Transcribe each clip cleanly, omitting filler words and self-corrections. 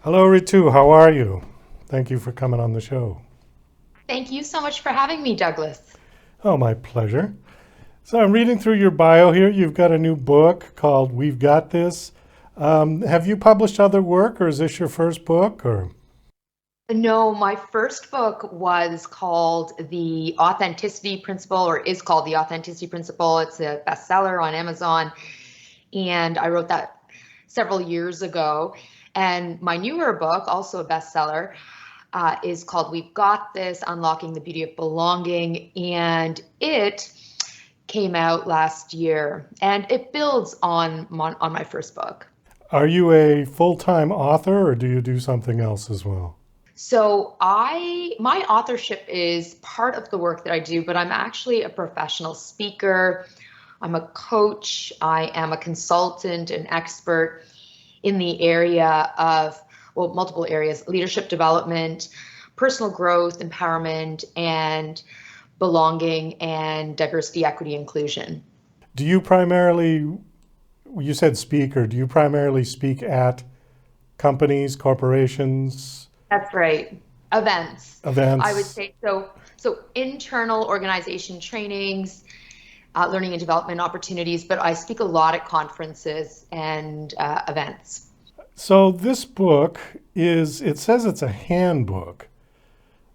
Hello, Ritu. How are you? Thank you for coming on the show. Thank you so much for having me, Douglas. Oh, my pleasure. So I'm reading through your bio here. You've got a new book called "We've Got This." Have you published other work, or is this your first book? Or No, my first book was called The Authenticity Principle, or is called The Authenticity Principle. It's a bestseller on Amazon, and I wrote that several years ago. And my newer book, also a bestseller, is called We've Got This, Unlocking the Beauty of Belonging, and it came out last year, and it builds on my first book. are you a full-time author, or do you do something else as well? My authorship is part of the work that I do, but I'm actually a professional speaker. I'm a coach. I am a consultant and expert in the area of, well, multiple areas: leadership development, personal growth, empowerment, and belonging, and diversity, equity, inclusion. Do you primarily, you said speaker, do you primarily speak at companies, corporations, That's right. Events, I would events? say so. So internal organization trainings, learning and development opportunities, but I speak a lot at conferences and events. So this book is, it says it's a handbook.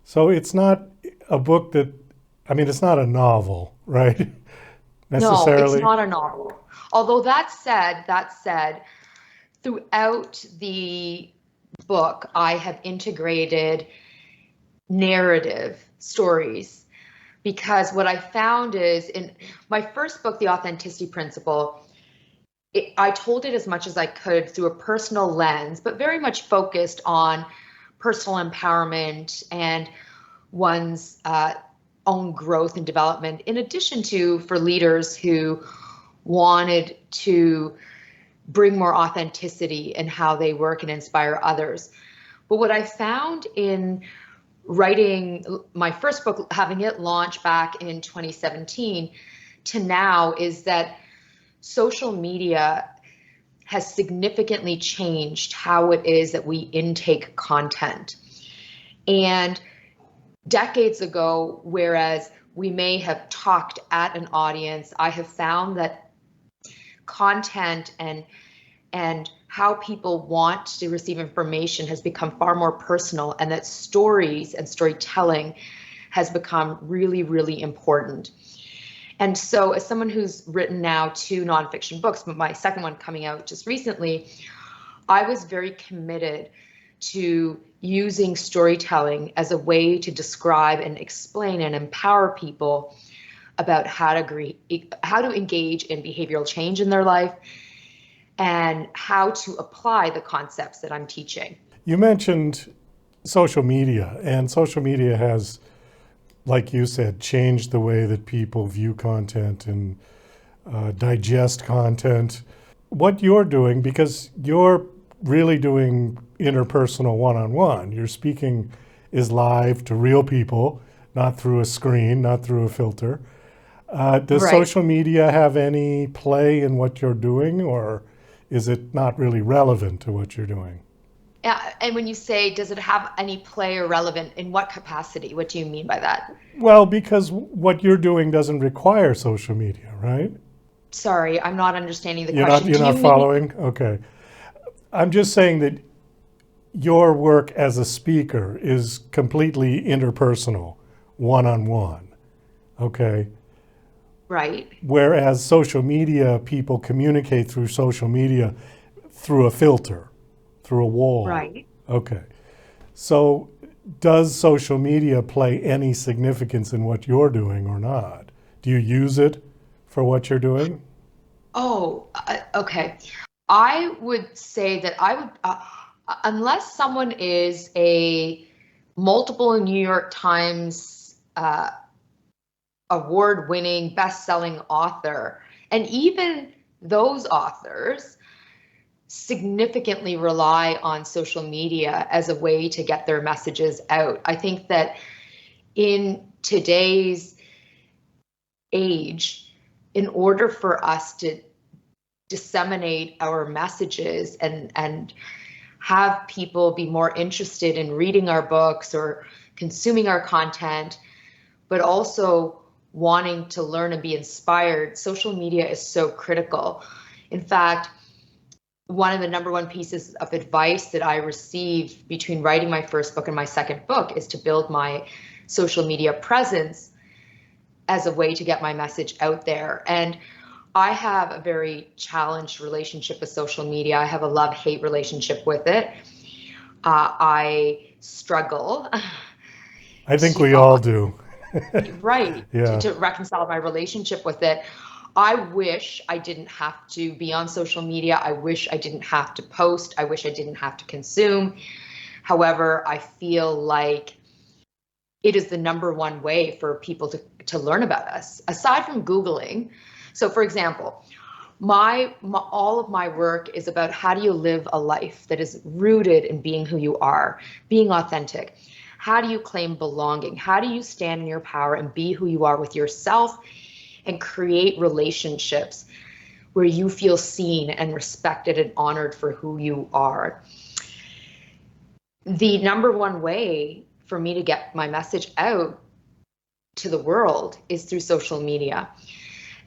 So it's not a book that, I mean, it's not a novel, right? No, it's Necessarily. not a novel. Although that said, throughout the book, I have integrated narrative stories because what I found is in my first book, The Authenticity Principle, I told it as much as I could through a personal lens, but very much focused on personal empowerment and one's own growth and development, in addition to for leaders who wanted to bring more authenticity in how they work and inspire others. But what I found in writing my first book, having it launch back in 2017 to now, is that social media has significantly changed how it is that we intake content. And decades ago, whereas we may have talked at an audience, I have found that content and how people want to receive information has become far more personal, and that stories and storytelling has become really, really important. And so, as someone who's written now two nonfiction books, but my second one coming out just recently, I was very committed to using storytelling as a way to describe and explain and empower people about how to engage in behavioral change in their life and how to apply the concepts that I'm teaching. You mentioned social media, and social media has, like you said, changed the way that people view content and digest content. What you're doing, because you're really doing interpersonal one on one, your speaking is live to real people, not through a screen, not through a filter. Does Right. social media have any play in what you're doing, or is it not really relevant to what you're doing? And when you say, does it have any play or relevant, in what capacity? What do you mean by that? Well, because what you're doing doesn't require social media, right? Sorry, I'm not understanding the You're not question. you're Do you not mean, following? Okay. I'm just saying that your work as a speaker is completely interpersonal, one on one. Okay. right, Whereas social media, people communicate through social media through a filter, through a wall. right. Okay. So, does social media play any significance in what you're doing or not? Do you use it for what you're doing? Oh, okay. I would say that unless someone is a multiple New York Times award-winning, best-selling author, and even those authors significantly rely on social media as a way to get their messages out. I think that in today's age, in order for us to disseminate our messages and have people be more interested in reading our books or consuming our content, but also wanting to learn and be inspired, social media is so critical. In fact, one of the number one pieces of advice that I received between writing my first book and my second book is to build my social media presence as a way to get my message out there. And I have a very challenged relationship with social media. I have a love-hate relationship with it. I struggle. I think we all do. Right. Yeah. To reconcile my relationship with it. I wish I didn't have to be on social media. I wish I didn't have to post. I wish I didn't have to consume. However, I feel like it is the number one way for people to learn about us, aside from Googling. So for example, all of my work is about how do you live a life that is rooted in being who you are, being authentic. How do you claim belonging? How do you stand in your power and be who you are with yourself and create relationships where you feel seen and respected and honored for who you are? The number one way for me to get my message out to the world is through social media.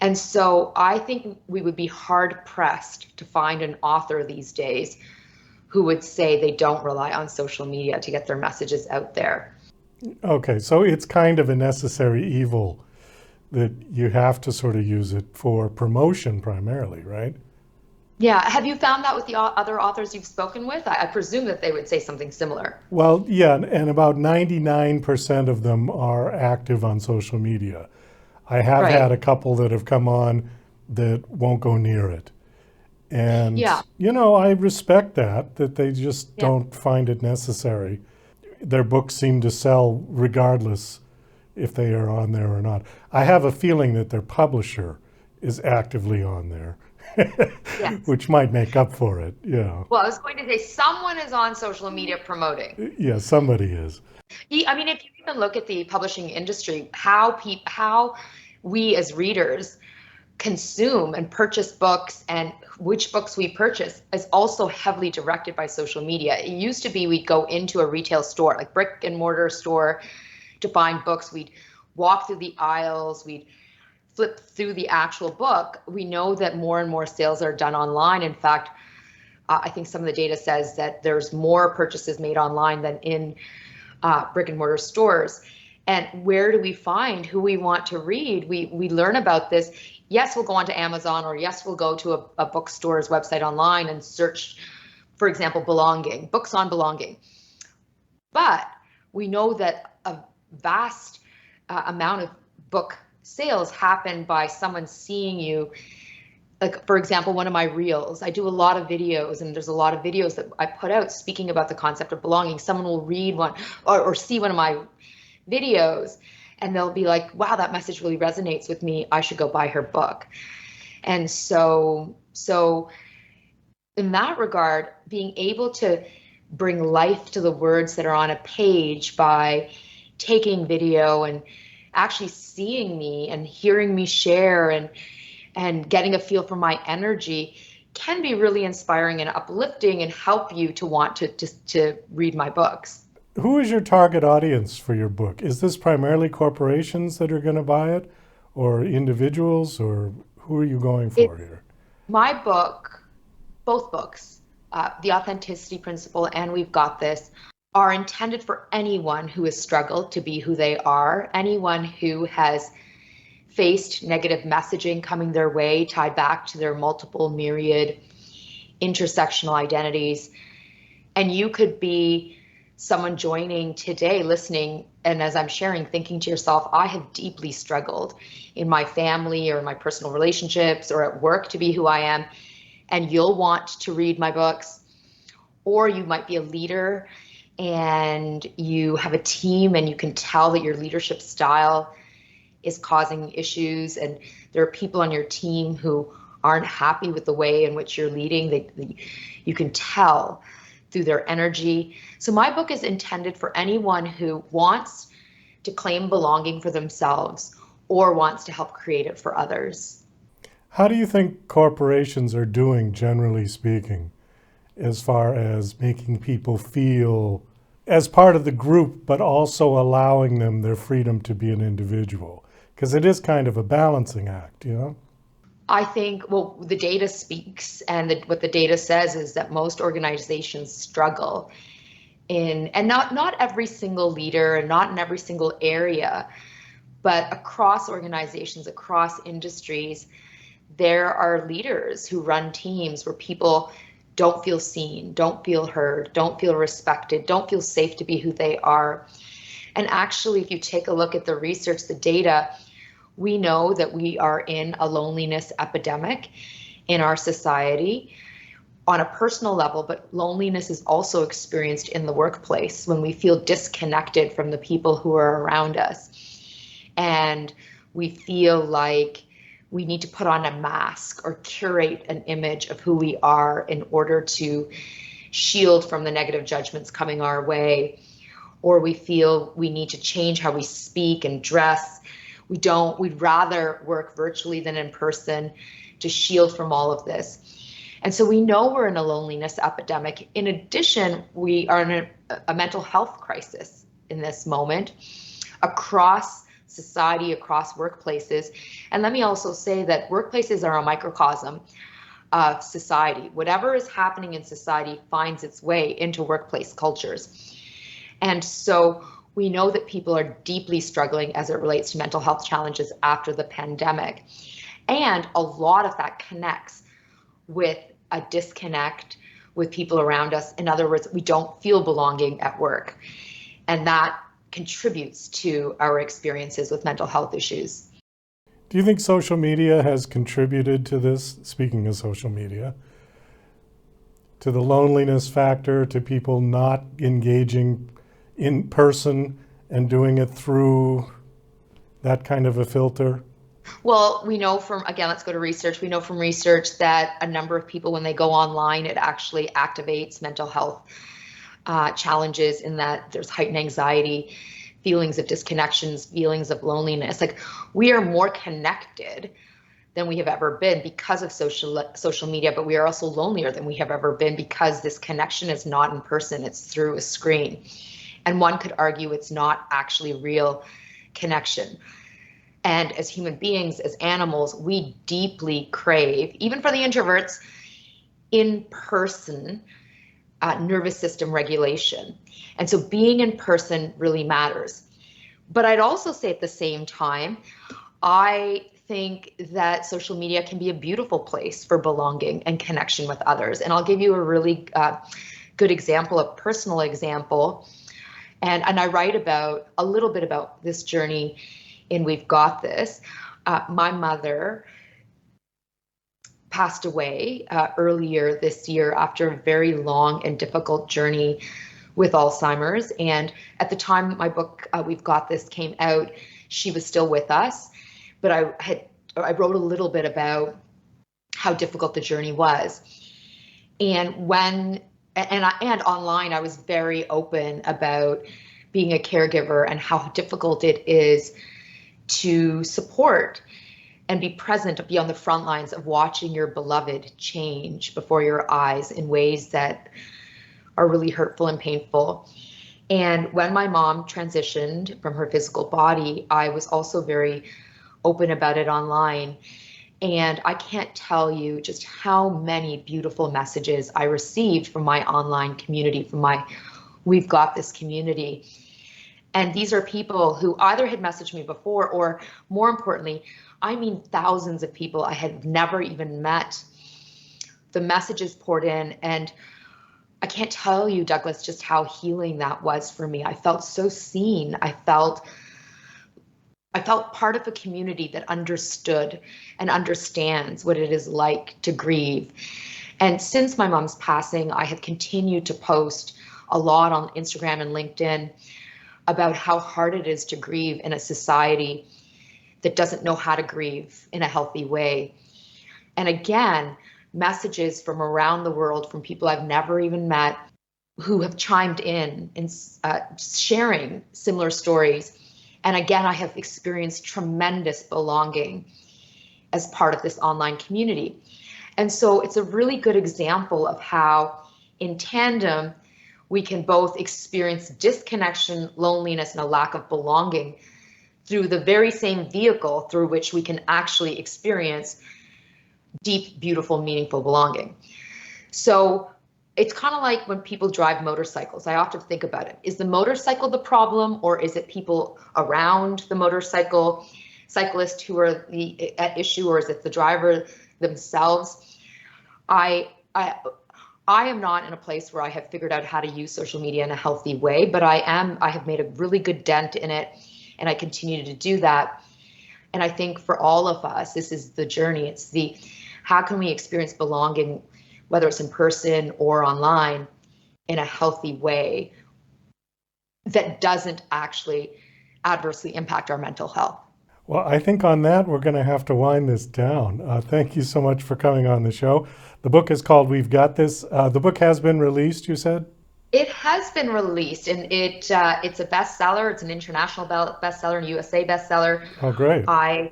And so I think we would be hard pressed to find an author these days who would say they don't rely on social media to get their messages out there. Okay, so it's kind of a necessary evil that you have to sort of use it for promotion primarily, right? Yeah. Have you found that with the other authors you've spoken with? I presume that they would say something similar. Well, yeah, and about 99% of them are active on social media. I have had Right. a couple that have come on that won't go near it. And, Yeah. I respect that they just Yeah. don't find it necessary. Their books seem to sell regardless if they are on there or not. I have a feeling that their publisher is actively on there, Yes. which might make up for it. Yeah. Well, I was going to say someone is on social media promoting. Yeah, somebody is. I mean, if you even look at the publishing industry, how we as readers consume and purchase books and which books we purchase is also heavily directed by social media. It used to be we'd go into a retail store, like brick and mortar store, to find books. We'd walk through the aisles, we'd flip through the actual book. We know that more and more sales are done online. In fact, I think some of the data says that there's more purchases made online than in brick and mortar stores. And where do we find who we want to read? We learn about this. Yes, we'll go onto Amazon, or yes, we'll go to a bookstore's website online and search, for example, belonging, books on belonging. But we know that a vast amount of book sales happen by someone seeing you. Like, for example, one of my reels, I do a lot of videos, and there's a lot of videos that I put out speaking about the concept of belonging. Someone will read one or see one of my videos, and they'll be like, wow, that message really resonates with me. I should go buy her book. And so in that regard, being able to bring life to the words that are on a page by taking video and actually seeing me and hearing me share and getting a feel for my energy can be really inspiring and uplifting and help you to want to read my books. Who is your target audience for your book? Is this primarily corporations that are going to buy it, or individuals, or who are you going for here? My book, both books, The Authenticity Principle and We've Got This, are intended for anyone who has struggled to be who they are, anyone who has faced negative messaging coming their way, tied back to their multiple myriad intersectional identities. And you could be someone joining today, listening, and as I'm sharing, thinking to yourself, I have deeply struggled in my family or in my personal relationships or at work to be who I am, and you'll want to read my books. Or you might be a leader and you have a team and you can tell that your leadership style is causing issues, and there are people on your team who aren't happy with the way in which you're leading. You can tell through their energy. So my book is intended for anyone who wants to claim belonging for themselves or wants to help create it for others. How do you think corporations are doing, generally speaking, as far as making people feel as part of the group, but also allowing them their freedom to be an individual. Because it is kind of a balancing act, you know? I think, well, the data speaks, and what the data says is that most organizations struggle and not every single leader and not in every single area, but across organizations, across industries, there are leaders who run teams where people don't feel seen, don't feel heard, don't feel respected, don't feel safe to be who they are. And actually, if you take a look at the research, the data, we know that we are in a loneliness epidemic in our society on a personal level, but loneliness is also experienced in the workplace when we feel disconnected from the people who are around us. And we feel like we need to put on a mask or curate an image of who we are in order to shield from the negative judgments coming our way. Or we feel we need to change how we speak and dress. We'd rather work virtually than in person to shield from all of this. And so we know we're in a loneliness epidemic. In addition, we are in a mental health crisis in this moment across society, across workplaces. And let me also say that workplaces are a microcosm of society. Whatever is happening in society finds its way into workplace cultures. And so we know that people are deeply struggling as it relates to mental health challenges after the pandemic. And a lot of that connects with a disconnect with people around us. In other words, we don't feel belonging at work. And that contributes to our experiences with mental health issues. Do you think social media has contributed to this, speaking of social media, to the loneliness factor, to people not engaging in person and doing it through that kind of a filter? Well, we know from, again, let's go to research. We know from research that a number of people, when they go online, it actually activates mental health challenges in that there's heightened anxiety, feelings of disconnections, feelings of loneliness. Like, we are more connected than we have ever been because of social media, but we are also lonelier than we have ever been because this connection is not in person, it's through a screen. And one could argue it's not actually real connection. And as human beings, as animals, we deeply crave, even for the introverts, in-person nervous system regulation. And so being in person really matters. But I'd also say at the same time, I think that social media can be a beautiful place for belonging and connection with others. And I'll give you a really good example, a personal example. And I write about a little bit about this journey in We've Got This. My mother passed away earlier this year after a very long and difficult journey with Alzheimer's. And at the time my book, We've Got This, came out, she was still with us. But I wrote a little bit about how difficult the journey was. And online, I was very open about being a caregiver and how difficult it is to support and be present, be on the front lines of watching your beloved change before your eyes in ways that are really hurtful and painful. And when my mom transitioned from her physical body, I was also very open about it online. And I can't tell you just how many beautiful messages I received from my online community, from my We've Got This community. And these are people who either had messaged me before, or more importantly, I mean thousands of people I had never even met. The messages poured in, and I can't tell you, Douglas, just how healing that was for me. I felt so seen. I felt part of a community that understood and understands what it is like to grieve. And since my mom's passing, I have continued to post a lot on Instagram and LinkedIn about how hard it is to grieve in a society that doesn't know how to grieve in a healthy way. And again, messages from around the world, from people I've never even met, who have chimed in and sharing similar stories. And again, I have experienced tremendous belonging as part of this online community. And so it's a really good example of how in tandem, we can both experience disconnection, loneliness, and a lack of belonging through the very same vehicle through which we can actually experience deep, beautiful, meaningful belonging. So it's kind of like when people drive motorcycles. I often think about it. Is the motorcycle the problem, or is it people around the motorcycle, cyclist who are at issue, or is it the driver themselves? I am not in a place where I have figured out how to use social media in a healthy way, but I have made a really good dent in it, and I continue to do that. And I think for all of us, this is the journey. It's how can we experience belonging, whether it's in person or online, in a healthy way that doesn't actually adversely impact our mental health. Well, I think on that, we're going to have to wind this down. Thank you so much for coming on the show. The book is called We've Got This. The book has been released, you said? It has been released, and it's a bestseller. It's an international bestseller, and USA bestseller. Oh, great. I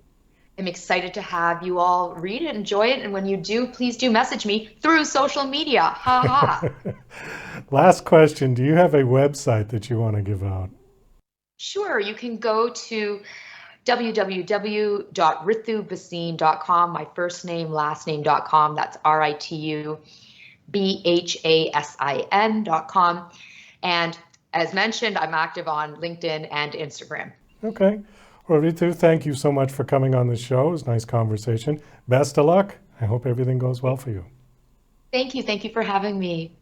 am excited to have you all read it, enjoy it, and when you do, please do message me through social media. Ha ha. Last question. Do you have a website that you want to give out? Sure. You can go to www.ritubhasin.com, my first name, last name.com. That's RITUBHASIN.com. And as mentioned, I'm active on LinkedIn and Instagram. Okay. Well, Ritu, thank you so much for coming on the show. It was a nice conversation. Best of luck. I hope everything goes well for you. Thank you. Thank you for having me.